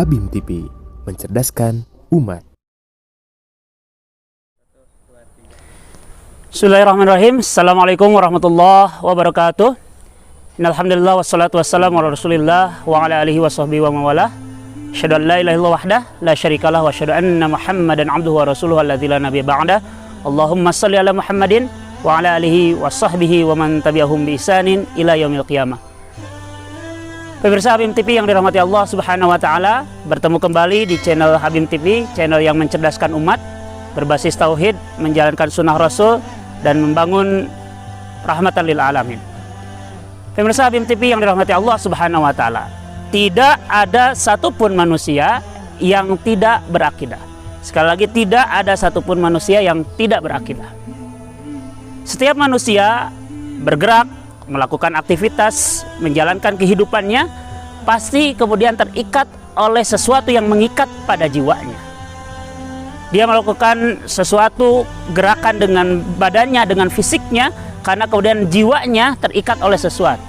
Habim TV, mencerdaskan umat. Bismillahirrahmanirrahim. Assalamualaikum warahmatullahi wabarakatuh. Innalhamdulillah wassalatu wassalamu ala rasulillah wa ala alihi wa sahbihi wa mawalah. Asyhadu an la ilaha illallah wahdah la syarikalah wa asyhadu anna Muhammadan abduhu wa rasuluhu alladzi la nabiyya ba'dah. Allahumma shalli ala Muhammadin wa ala alihi wa sahbihi wa man tabi'ahum bi ihsanin ila yaumil qiyamah. Pemirsa Habim TV yang dirahmati Allah Subhanahu wa taala, bertemu kembali di channel Habim TV, channel yang mencerdaskan umat, berbasis tauhid, menjalankan sunnah Rasul dan membangun rahmatan lil alamin. Pemirsa Habim TV yang dirahmati Allah Subhanahu wa taala, tidak ada satupun manusia yang tidak berakidah. Sekali lagi, tidak ada satupun manusia yang tidak berakidah. Setiap manusia bergerak, melakukan aktivitas, menjalankan kehidupannya, pasti kemudian terikat oleh sesuatu yang mengikat pada jiwanya. Dia melakukan sesuatu gerakan dengan badannya, dengan fisiknya, karena kemudian jiwanya terikat oleh sesuatu.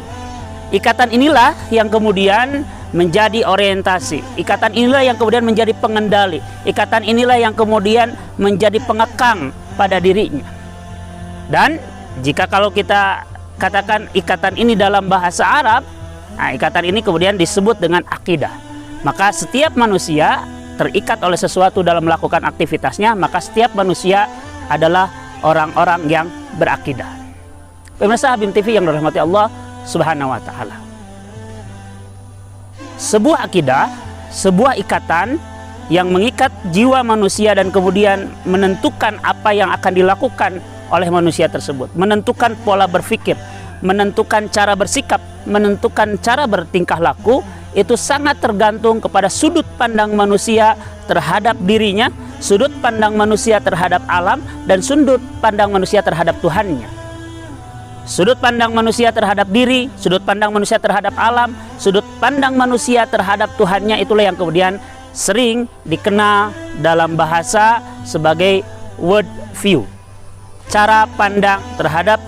Ikatan inilah yang kemudian menjadi orientasi. Ikatan inilah yang kemudian menjadi pengendali. Ikatan inilah yang kemudian menjadi pengekang pada dirinya. Dan jika kalau kita katakan ikatan ini dalam bahasa Arab, nah, ikatan ini kemudian disebut dengan akidah. Maka setiap manusia terikat oleh sesuatu dalam melakukan aktivitasnya, maka setiap manusia adalah orang-orang yang berakidah. Pemirsa Habim TV yang dirahmati Allah Subhanahu wa taala, sebuah akidah, sebuah ikatan yang mengikat jiwa manusia dan kemudian menentukan apa yang akan dilakukan oleh manusia tersebut, menentukan pola berpikir, menentukan cara bersikap, menentukan cara bertingkah laku. Itu sangat tergantung kepada sudut pandang manusia terhadap dirinya, sudut pandang manusia terhadap alam, dan sudut pandang manusia terhadap Tuhannya. Sudut pandang manusia terhadap diri, sudut pandang manusia terhadap alam, sudut pandang manusia terhadap Tuhannya, itulah yang kemudian sering dikenal dalam bahasa sebagai world view. Cara pandang terhadap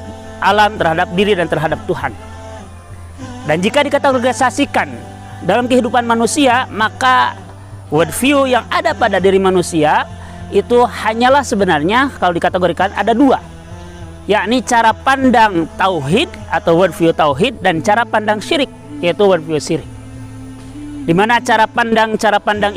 alam, terhadap diri, dan terhadap Tuhan. Dan jika dikategorisasikan dalam kehidupan manusia, maka worldview yang ada pada diri manusia itu hanyalah sebenarnya kalau dikategorikan ada dua, yakni cara pandang tauhid atau worldview tauhid dan cara pandang syirik, yaitu worldview syirik. Dimana cara pandang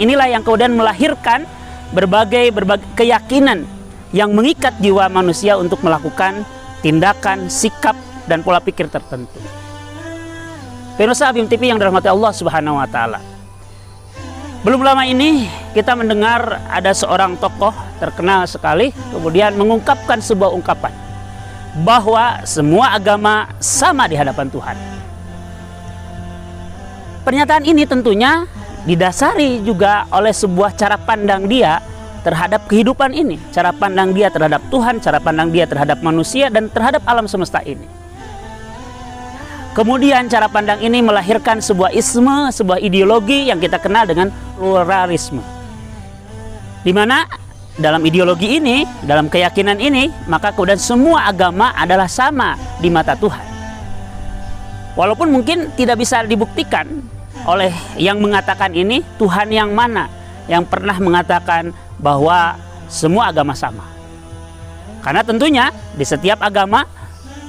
inilah yang kemudian melahirkan berbagai keyakinan yang mengikat jiwa manusia untuk melakukan tindakan, sikap, dan pola pikir tertentu. Pemirsa Habim TV yang dirahmati Allah Subhanahu wa taala, belum lama ini kita mendengar ada seorang tokoh terkenal sekali kemudian mengungkapkan sebuah ungkapan bahwa semua agama sama di hadapan Tuhan. Pernyataan ini tentunya didasari juga oleh sebuah cara pandang dia terhadap kehidupan ini, cara pandang dia terhadap Tuhan, cara pandang dia terhadap manusia dan terhadap alam semesta ini. Kemudian cara pandang ini melahirkan sebuah isme, sebuah ideologi yang kita kenal dengan pluralisme. Di mana dalam ideologi ini, dalam keyakinan ini, maka kemudian semua agama adalah sama di mata Tuhan. Walaupun mungkin tidak bisa dibuktikan oleh yang mengatakan ini, Tuhan yang mana yang pernah mengatakan bahwa semua agama sama. Karena tentunya di setiap agama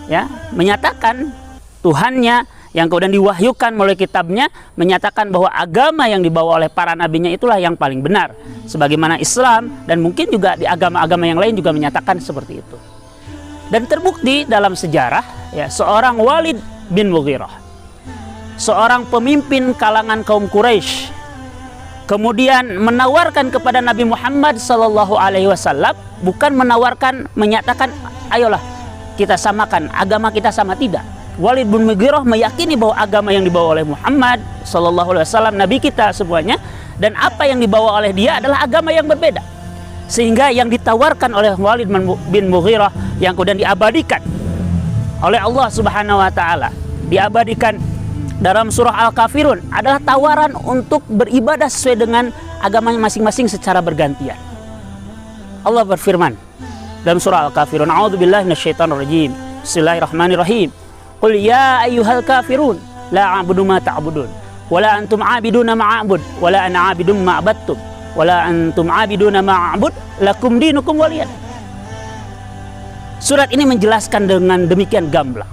ya menyatakan Tuhannya yang kemudian diwahyukan melalui kitabnya menyatakan bahwa agama yang dibawa oleh para nabinya itulah yang paling benar, sebagaimana Islam dan mungkin juga di agama-agama yang lain juga menyatakan seperti itu. Dan terbukti dalam sejarah ya, seorang Walid bin Mughirah, seorang pemimpin kalangan kaum Quraisy, kemudian menawarkan kepada Nabi Muhammad SAW, bukan menawarkan, menyatakan ayolah kita samakan agama kita sama, tidak. Walid bin Mughirah meyakini bahwa agama yang dibawa oleh Muhammad SAW, Nabi kita semuanya, dan apa yang dibawa oleh dia adalah agama yang berbeda. Sehingga yang ditawarkan oleh Walid bin Mughirah yang kemudian diabadikan oleh Allah Subhanahu wa taala, diabadikan dalam surah Al-Kafirun, adalah tawaran untuk beribadah sesuai dengan agamanya masing-masing secara bergantian. Allah berfirman dalam surah Al-Kafirun, a'udzubillahi minasyaitonirrajim, bismillahirrahmanirrahim, qul ya ayyuhal kafirun la a'budu ma ta'budun wala antum abiduna ma'abud wala ana abidum ma'abattum wala antum abiduna ma'abud lakum dinukum waliyad. Surat ini menjelaskan dengan demikian gamblang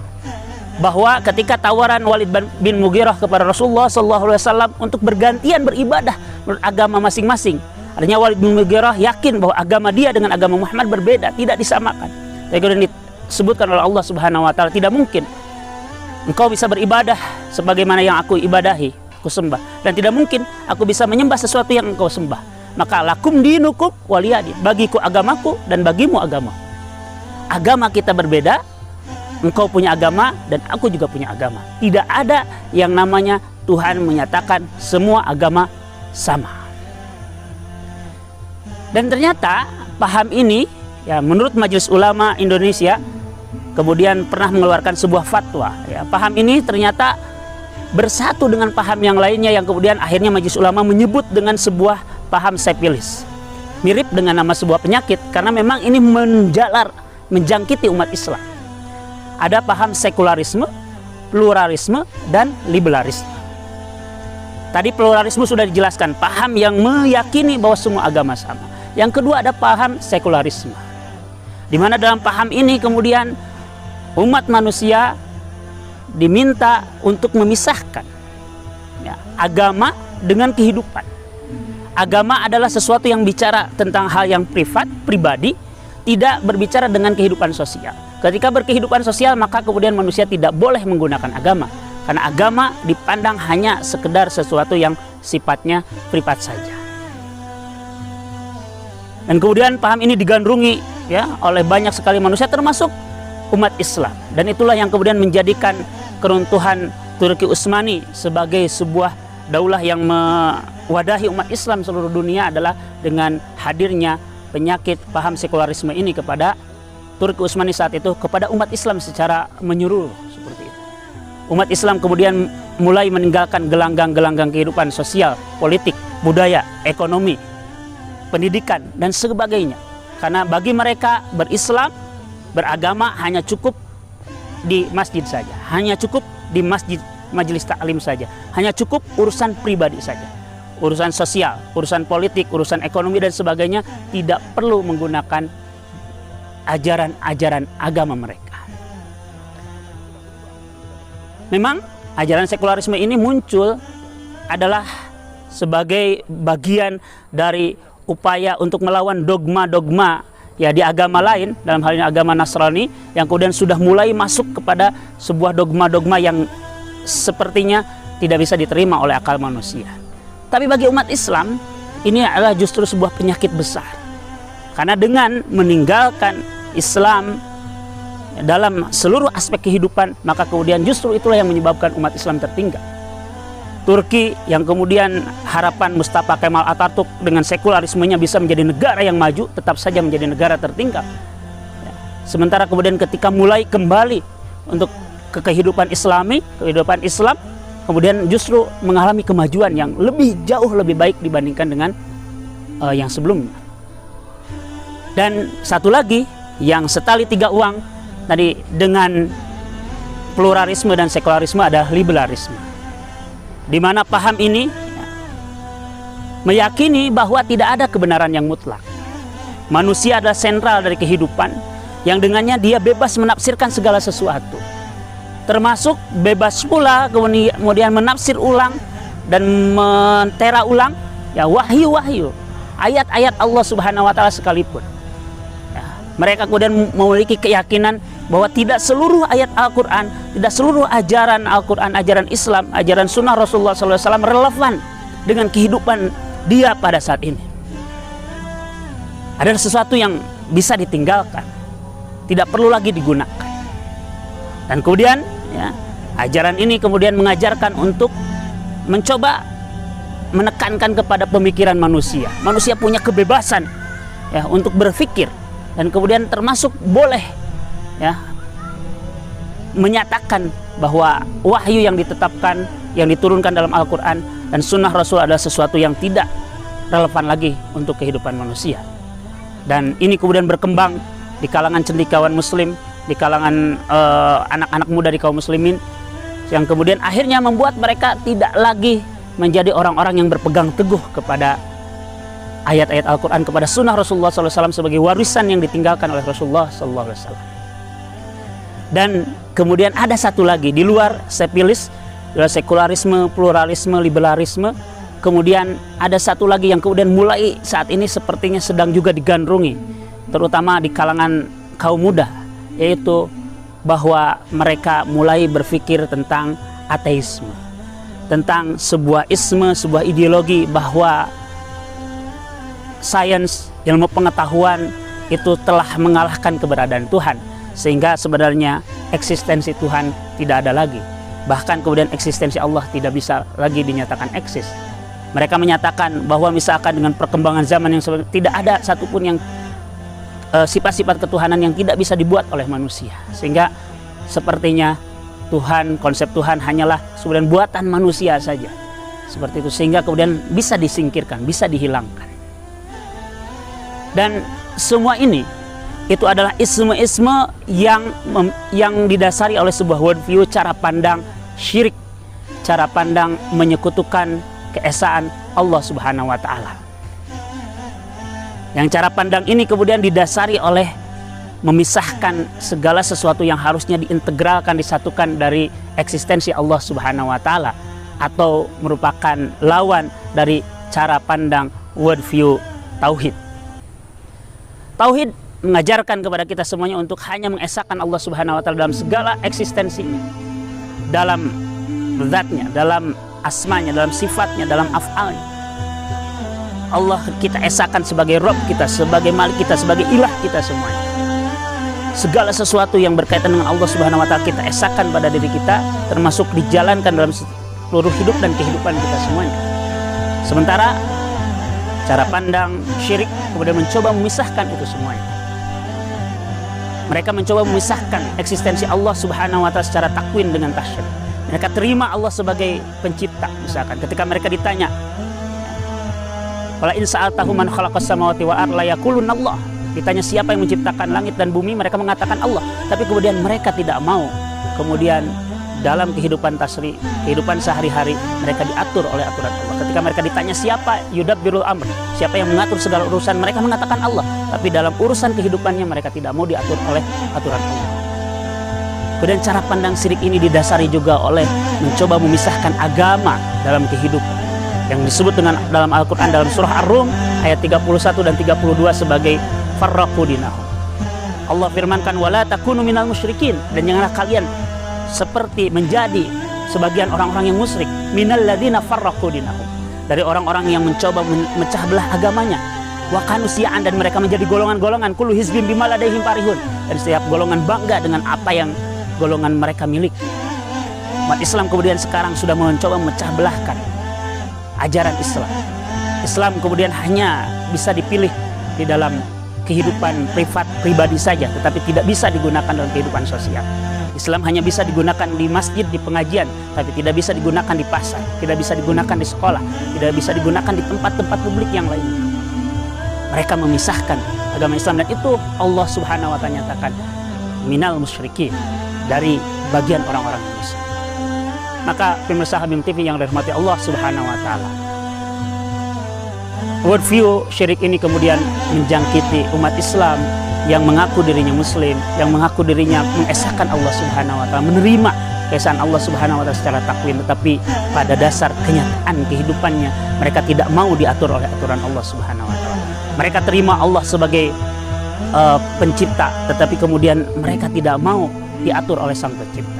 bahwa ketika tawaran Walid bin Mughirah kepada Rasulullah SAW untuk bergantian beribadah menurut agama masing-masing, artinya Walid bin Mughirah yakin bahwa agama dia dengan agama Muhammad berbeda, tidak disamakan. Tapi kemudian disebutkan oleh Allah Subhanahu Wa Taala, tidak mungkin engkau bisa beribadah sebagaimana yang aku ibadahi, aku sembah, dan tidak mungkin aku bisa menyembah sesuatu yang engkau sembah. Maka lakum dinukum waliyadi, bagiku agamaku dan bagimu agama. Agama kita berbeda, engkau punya agama dan aku juga punya agama. Tidak ada yang namanya Tuhan menyatakan semua agama sama. Dan ternyata paham ini ya, menurut Majelis Ulama Indonesia kemudian pernah mengeluarkan sebuah fatwa ya, paham ini ternyata bersatu dengan paham yang lainnya yang kemudian akhirnya Majelis Ulama menyebut dengan sebuah paham sepilis, mirip dengan nama sebuah penyakit karena memang ini menjangkiti umat Islam. Ada paham sekularisme, pluralisme, dan liberalisme. Tadi pluralisme sudah dijelaskan, paham yang meyakini bahwa semua agama sama. Yang kedua ada paham sekularisme, di mana dalam paham ini kemudian umat manusia diminta untuk memisahkan ya, agama dengan kehidupan. Agama adalah sesuatu yang bicara tentang hal yang privat, pribadi, tidak berbicara dengan kehidupan sosial. Ketika berkehidupan sosial maka kemudian manusia tidak boleh menggunakan agama, karena agama dipandang hanya sekedar sesuatu yang sifatnya privat saja. Dan kemudian paham ini digandrungi ya oleh banyak sekali manusia termasuk umat Islam, dan itulah yang kemudian menjadikan keruntuhan Turki Utsmani sebagai sebuah daulah yang mewadahi umat Islam seluruh dunia adalah dengan hadirnya penyakit paham sekularisme ini kepada Turki Utsmani saat itu kepada umat Islam secara menyeluruh seperti itu. Umat Islam kemudian mulai meninggalkan gelanggang-gelanggang kehidupan sosial, politik, budaya, ekonomi, pendidikan dan sebagainya. Karena bagi mereka berislam, beragama hanya cukup di masjid saja, hanya cukup di masjid majelis taklim saja, hanya cukup urusan pribadi saja. Urusan sosial, urusan politik, urusan ekonomi dan sebagainya tidak perlu menggunakan ajaran-ajaran agama mereka. Memang ajaran sekularisme ini muncul adalah sebagai bagian dari upaya untuk melawan dogma-dogma ya di agama lain, dalam hal ini agama Nasrani yang kemudian sudah mulai masuk kepada sebuah dogma-dogma yang sepertinya tidak bisa diterima oleh akal manusia. Tapi bagi umat Islam ini adalah justru sebuah penyakit besar, karena dengan meninggalkan Islam dalam seluruh aspek kehidupan maka kemudian justru itulah yang menyebabkan umat Islam tertinggal. Turki yang kemudian harapan Mustafa Kemal Atatürk dengan sekularismenya bisa menjadi negara yang maju, tetap saja menjadi negara tertinggal. Sementara kemudian ketika mulai kembali untuk ke kehidupan Islami, kehidupan Islam, kemudian justru mengalami kemajuan yang lebih jauh lebih baik dibandingkan dengan yang sebelumnya. Dan satu lagi yang setali tiga uang tadi dengan pluralisme dan sekularisme adalah liberalisme, di mana paham ini meyakini bahwa tidak ada kebenaran yang mutlak. Manusia adalah sentral dari kehidupan yang dengannya dia bebas menafsirkan segala sesuatu, termasuk bebas pula kemudian menafsir ulang dan mentera ulang ya wahyu-wahyu, ayat-ayat Allah Subhanahu wa Ta'ala sekalipun. Ya, mereka kemudian memiliki keyakinan bahwa tidak seluruh ayat Al-Quran, tidak seluruh ajaran Al-Quran, ajaran Islam, ajaran sunnah Rasulullah SAW relevan dengan kehidupan dia pada saat ini. Ada sesuatu yang bisa ditinggalkan, tidak perlu lagi digunakan. Dan kemudian ya, ajaran ini kemudian mengajarkan untuk mencoba menekankan kepada pemikiran manusia. Manusia punya kebebasan ya untuk berpikir, dan kemudian termasuk boleh ya menyatakan bahwa wahyu yang ditetapkan, yang diturunkan dalam Al-Quran dan sunnah Rasul adalah sesuatu yang tidak relevan lagi untuk kehidupan manusia. Dan ini kemudian berkembang di kalangan cendekiawan muslim, di kalangan anak-anak muda di kaum muslimin, yang kemudian akhirnya membuat mereka tidak lagi menjadi orang-orang yang berpegang teguh kepada ayat-ayat Al-Quran, kepada sunnah Rasulullah SAW sebagai warisan yang ditinggalkan oleh Rasulullah SAW. Dan kemudian ada satu lagi di luar sepilis, sekularisme, pluralisme, liberalisme. Kemudian ada satu lagi yang kemudian mulai saat ini sepertinya sedang juga digandrungi, terutama di kalangan kaum muda, yaitu bahwa mereka mulai berpikir tentang ateisme, tentang sebuah isme, sebuah ideologi bahwa sains, ilmu pengetahuan itu telah mengalahkan keberadaan Tuhan, sehingga sebenarnya eksistensi Tuhan tidak ada lagi. Bahkan kemudian eksistensi Allah tidak bisa lagi dinyatakan eksis. Mereka menyatakan bahwa misalkan dengan perkembangan zaman yang tidak ada satupun yang sifat-sifat ketuhanan yang tidak bisa dibuat oleh manusia, sehingga sepertinya Tuhan, konsep Tuhan hanyalah sebenarnya buatan manusia saja, seperti itu, sehingga kemudian bisa disingkirkan, bisa dihilangkan. Dan semua ini itu adalah isme-isme yang didasari oleh sebuah worldview, cara pandang syirik, cara pandang menyekutukan keesaan Allah Subhanahu wa Ta'ala. Yang cara pandang ini kemudian didasari oleh memisahkan segala sesuatu yang harusnya diintegralkan, disatukan dari eksistensi Allah Subhanahu wa Ta'ala, atau merupakan lawan dari cara pandang worldview tauhid. Tauhid mengajarkan kepada kita semuanya untuk hanya mengesahkan Allah Subhanahu wa Ta'ala dalam segala eksistensinya, dalam zatnya, dalam asmanya, dalam sifatnya, dalam af'alnya. Allah kita esahkan sebagai Rabb kita, sebagai Malik kita, sebagai ilah kita semuanya. Segala sesuatu yang berkaitan dengan Allah Subhanahu wa Ta'ala kita esahkan pada diri kita, termasuk dijalankan dalam seluruh hidup dan kehidupan kita semuanya. Sementara cara pandang syirik kemudian mencoba memisahkan itu semuanya. Mereka mencoba memisahkan eksistensi Allah Subhanahu wa Ta'ala secara takwin dengan tasyrik. Mereka terima Allah sebagai pencipta. Misalkan ketika mereka ditanya, "Wala in sa'altahu man khalaqas samawati wal ardh la yaquluna Allah." Ditanya siapa yang menciptakan langit dan bumi, mereka mengatakan Allah. Tapi kemudian mereka tidak mau kemudian dalam kehidupan tasri, kehidupan sehari-hari, mereka diatur oleh aturan Allah. Ketika mereka ditanya siapa yudabbirul amr, siapa yang mengatur segala urusan, mereka mengatakan Allah. Tapi dalam urusan kehidupannya mereka tidak mau diatur oleh aturan Allah. Kemudian cara pandang syirik ini didasari juga oleh mencoba memisahkan agama dalam kehidupan, yang disebut dengan dalam Al-Quran dalam surah Ar-Rum ayat 31 dan 32 sebagai farraqu dinahum. Allah firmankan, wala takunu minal musyrikin, dan janganlah kalian seperti menjadi sebagian orang-orang yang musyrik, minal ladzina farraqu dinahum, dari orang-orang yang mencoba memecah belah agamanya, wa kanu syi'an, dan mereka menjadi golongan-golongan, kullu hizbin bima ladaihim farihun, dan setiap golongan bangga dengan apa yang golongan mereka miliki. Umat Islam kemudian sekarang sudah mencoba memecah belahkan ajaran Islam. Islam kemudian hanya bisa dipilih di dalam kehidupan privat pribadi saja, tetapi tidak bisa digunakan dalam kehidupan sosial. Islam hanya bisa digunakan di masjid, di pengajian, tapi tidak bisa digunakan di pasar, tidak bisa digunakan di sekolah, tidak bisa digunakan di tempat-tempat publik yang lain. Mereka memisahkan agama Islam, dan itu Allah Subhanahu wa Ta'ala nyatakan minal musyrikin, dari bagian orang-orang musyrik. Maka pemirsa Habib TV yang dirahmati Allah Subhanahu wa Ta'ala, worldview syirik ini kemudian menjangkiti umat Islam yang mengaku dirinya muslim, yang mengaku dirinya mengesahkan Allah Subhanahu wa Ta'ala, menerima keesaan Allah Subhanahu wa Ta'ala secara takwin, tetapi pada dasar kenyataan kehidupannya mereka tidak mau diatur oleh aturan Allah Subhanahu wa Ta'ala. Mereka terima Allah sebagai pencipta, tetapi kemudian mereka tidak mau diatur oleh sang pencipta.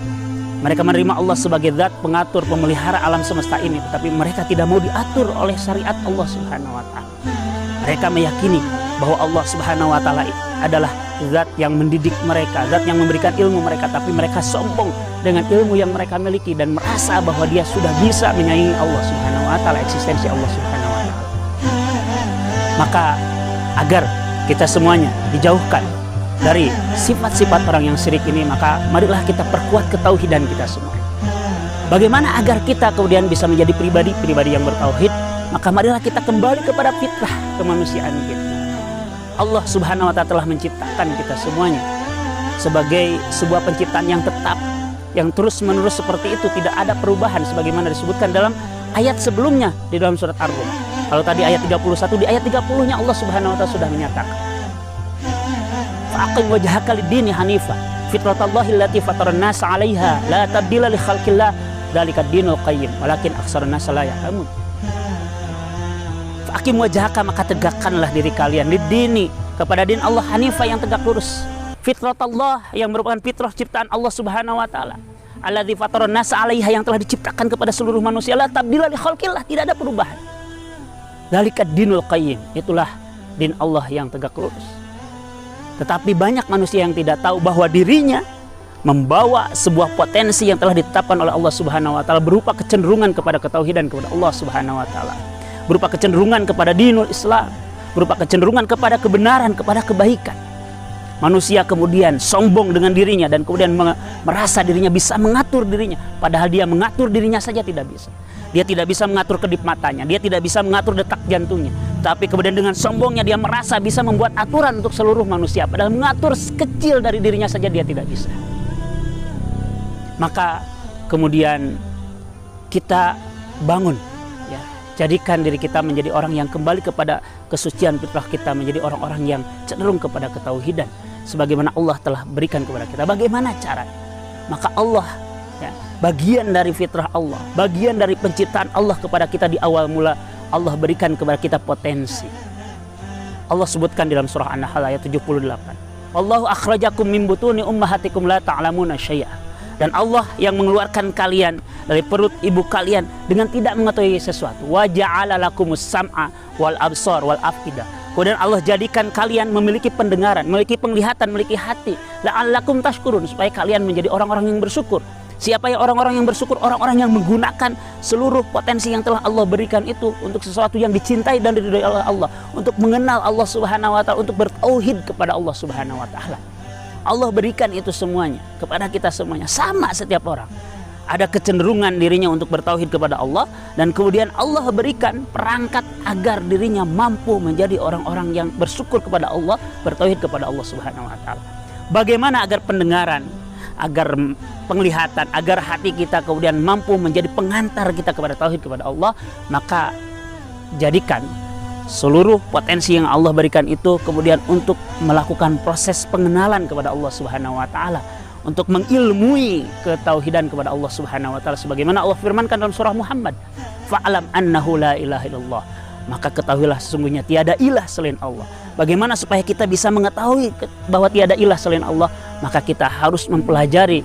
Mereka menerima Allah sebagai zat pengatur, pemelihara alam semesta ini, tetapi mereka tidak mau diatur oleh syariat Allah Subhanahu wa Ta'ala. Mereka meyakini bahwa Allah Subhanahu wa Ta'ala adalah zat yang mendidik mereka, zat yang memberikan ilmu mereka, tapi mereka sombong dengan ilmu yang mereka miliki dan merasa bahwa dia sudah bisa menyaingi Allah Subhanahu wa Ta'ala, eksistensi Allah Subhanahu wa Ta'ala. Maka agar kita semuanya dijauhkan dari sifat-sifat orang yang syirik ini, maka marilah kita perkuat ketauhidan kita semua. Bagaimana agar kita kemudian bisa menjadi pribadi-pribadi yang bertauhid? Maka marilah kita kembali kepada fitrah kemanusiaan kita. Allah Subhanahu wa Ta'ala telah menciptakan kita semuanya sebagai sebuah penciptaan yang tetap, yang terus-menerus seperti itu, tidak ada perubahan sebagaimana disebutkan dalam ayat sebelumnya di dalam surat Ar-Rum. Kalau tadi ayat 31, di ayat 30-nya Allah Subhanahu wa taala sudah menyatakan, fa'aqim wajhaka lid-dini hanifa fitratallahi allati fataran nas 'alaiha la tabdila li khalqillah dzalika ad-dinul qayyim walakin aksarun nas la ya'lamun. Fa'aqim wajhaka, maka tegakkanlah diri kalian lid-dini, kepada din Allah, hanifa yang tegak lurus, fitratallah yang merupakan fitrah ciptaan Allah Subhanahu wa taala, alladzi fataran nas 'alaiha yang telah diciptakan kepada seluruh manusia, la tabdila li khalqillah, tidak ada perubahan. Dzalika ad-dinul qayyim, itulah din Allah yang tegak lurus. Tetapi banyak manusia yang tidak tahu bahwa dirinya membawa sebuah potensi yang telah ditetapkan oleh Allah Subhanahu wa taala berupa kecenderungan kepada ketauhidan kepada Allah Subhanahu wa taala, berupa kecenderungan kepada dinul Islam, berupa kecenderungan kepada kebenaran, kepada kebaikan. Manusia kemudian sombong dengan dirinya dan kemudian merasa dirinya bisa mengatur dirinya, padahal dia mengatur dirinya saja tidak bisa. Dia tidak bisa mengatur kedip matanya, dia tidak bisa mengatur detak jantungnya. Tapi kemudian dengan sombongnya dia merasa bisa membuat aturan untuk seluruh manusia, padahal mengatur kecil dari dirinya saja dia tidak bisa. Maka kemudian kita bangun, ya, jadikan diri kita menjadi orang yang kembali kepada kesucian fitrah kita, menjadi orang-orang yang cenderung kepada ketauhidan sebagaimana Allah telah berikan kepada kita. Bagaimana caranya? Maka Allah, ya, bagian dari fitrah Allah, bagian dari penciptaan Allah kepada kita di awal mula, Allah berikan kepada kita potensi. Allah sebutkan dalam surah An-Nahl ayat 78, Allahu akhrajakum min butuni ummahatikum la ta'lamuna syai'a. Dan Allah yang mengeluarkan kalian dari perut ibu kalian dengan tidak mengetahui sesuatu. Wa ja'ala lakumus sam'a wal absar wal afidah. Kemudian Allah jadikan kalian memiliki pendengaran, memiliki penglihatan, memiliki hati. La'allakum tashkurun, supaya kalian menjadi orang-orang yang bersyukur. Siapa yang orang-orang yang bersyukur? Orang-orang yang menggunakan seluruh potensi yang telah Allah berikan itu untuk sesuatu yang dicintai dan diridhoi oleh Allah, untuk mengenal Allah Subhanahu wa taala, untuk bertauhid kepada Allah Subhanahu wa taala. Allah berikan itu semuanya kepada kita semuanya, sama setiap orang. Ada kecenderungan dirinya untuk bertauhid kepada Allah, dan kemudian Allah berikan perangkat agar dirinya mampu menjadi orang-orang yang bersyukur kepada Allah, bertauhid kepada Allah Subhanahu wa taala. Bagaimana agar pendengaran, agar penglihatan, agar hati kita kemudian mampu menjadi pengantar kita kepada tauhid kepada Allah? Maka jadikan seluruh potensi yang Allah berikan itu kemudian untuk melakukan proses pengenalan kepada Allah Subhanahu wa taala, untuk mengilmui ketauhidan kepada Allah Subhanahu wa taala sebagaimana Allah firmankan dalam surah Muhammad, fa'lam annahu la ilaha illallah, maka ketahuilah sesungguhnya tiada ilah selain Allah. Bagaimana supaya kita bisa mengetahui bahwa tiada ilah selain Allah? Maka kita harus mempelajari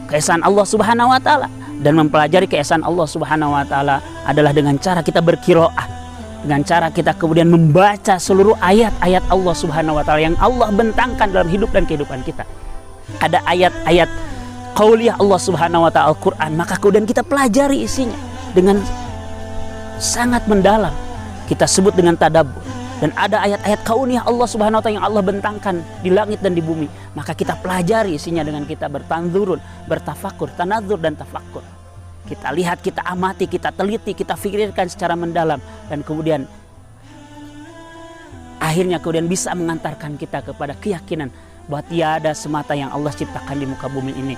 keesaan Allah Subhanahu wa taala, dan mempelajari keesaan Allah Subhanahu wa taala adalah dengan cara kita berqiraah, dengan cara kita kemudian membaca seluruh ayat-ayat Allah Subhanahu wa taala yang Allah bentangkan dalam hidup dan kehidupan kita. Ada ayat-ayat qauliyah Allah Subhanahu wa taala Al-Qur'an, maka kemudian kita pelajari isinya dengan sangat mendalam. Kita sebut dengan tadabbur. Dan ada ayat-ayat kauniyah Allah Subhanahu wa taala yang Allah bentangkan di langit dan di bumi, maka kita pelajari isinya dengan kita bertanzurun, bertafakur, tanadzur dan tafakur. Kita lihat, kita amati, kita teliti, kita fikirkan secara mendalam, dan kemudian akhirnya bisa mengantarkan kita kepada keyakinan bahwa tiada semata yang Allah ciptakan di muka bumi ini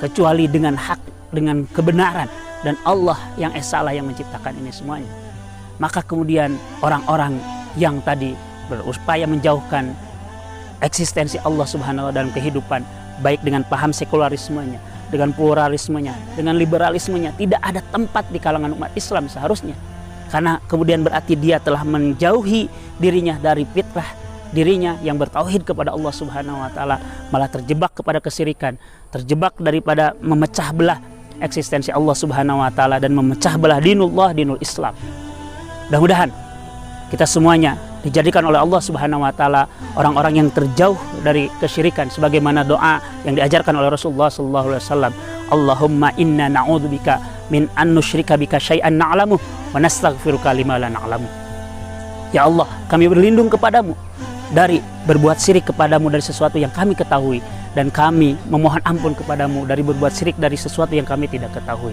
kecuali dengan hak, dengan kebenaran, dan Allah yang esalah yang menciptakan ini semuanya. Maka kemudian orang-orang yang tadi berupaya menjauhkan eksistensi Allah Subhanahu wa taala dalam kehidupan, baik dengan paham sekularismenya, dengan pluralismenya, dengan liberalismenya, tidak ada tempat di kalangan umat Islam seharusnya. Karena kemudian berarti dia telah menjauhi dirinya dari fitrah dirinya yang bertauhid kepada Allah Subhanahu wa taala, malah terjebak kepada kesyirikan, terjebak daripada memecah belah eksistensi Allah Subhanahu wa taala dan memecah belah dinullah, dinul Islam. Mudah-mudahan kita semuanya dijadikan oleh Allah Subhanahu wa taala orang-orang yang terjauh dari kesyirikan sebagaimana doa yang diajarkan oleh Rasulullah sallallahu alaihi wasallam, Allahumma inna na'udzubika min an nusyrika bika syai'an na'lamu wa nastaghfiruka lima la na'lamu. Ya Allah, kami berlindung kepadamu dari berbuat syirik kepadamu dari sesuatu yang kami ketahui, dan kami memohon ampun kepadamu dari berbuat syirik dari sesuatu yang kami tidak ketahui.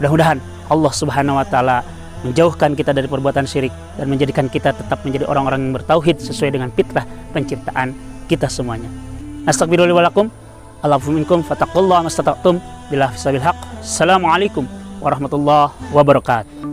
Mudah-mudahan Allah Subhanahu wa taala menjauhkan kita dari perbuatan syirik dan menjadikan kita tetap menjadi orang-orang yang bertauhid sesuai dengan fitrah penciptaan kita semuanya. Astagfirullah wa lakum, Allahu minkum, fattaqullaha mastata'tum, billahi sabil haq. Assalamualaikum warahmatullahi wabarakatuh.